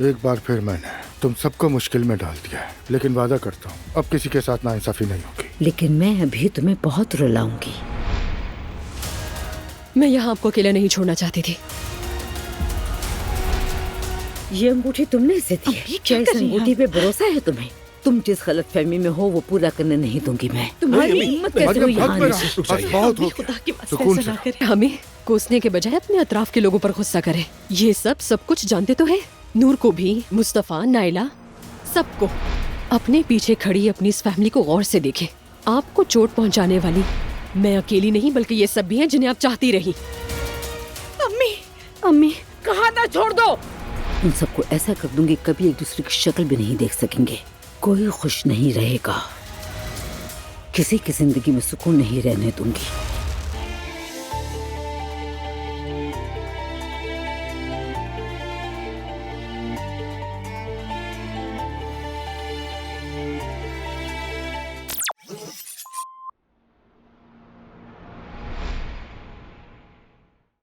एक बार फिर मैंने तुम सबको मुश्किल में डाल दिया है, लेकिन वादा करता हूँ अब किसी के साथ नाइंसाफी नहीं होगी। लेकिन मैं अभी तुम्हें बहुत रुलाऊंगी। मैं यहाँ आपको अकेला नहीं छोड़ना चाहती थी। ये अंगूठी तुमने इसे दी है? क्या इस अंगूठी पे भरोसा है तुम्हें? तुम जिस गलतफहमी में हो वो पूरा करने नहीं दूंगी मैं। तुम्हारी हिम्मत कैसे हुई यहाँ आने की? बहुत हो खुदा की बात सुकून ऐसा ना करे। हमें कोसने के बजाय अपने अतराफ के लोगों पर गुस्सा करे। ये सब कुछ जानते तो है। नूर को भी, मुस्तफा, नाइला, सबको। अपने पीछे खड़ी अपनी इस फैमिली को गौर से देखे। आपको चोट पहुंचाने वाली मैं अकेली नहीं बल्कि ये सब भी हैं जिन्हें आप चाहती रही। अम्मी, अम्मी कहा था छोड़ दो। उन सबको ऐसा कर दूंगी कभी एक दूसरे की शक्ल भी नहीं देख सकेंगे। कोई खुश नहीं रहेगा, किसी की जिंदगी में सुकून नहीं रहने दूंगी।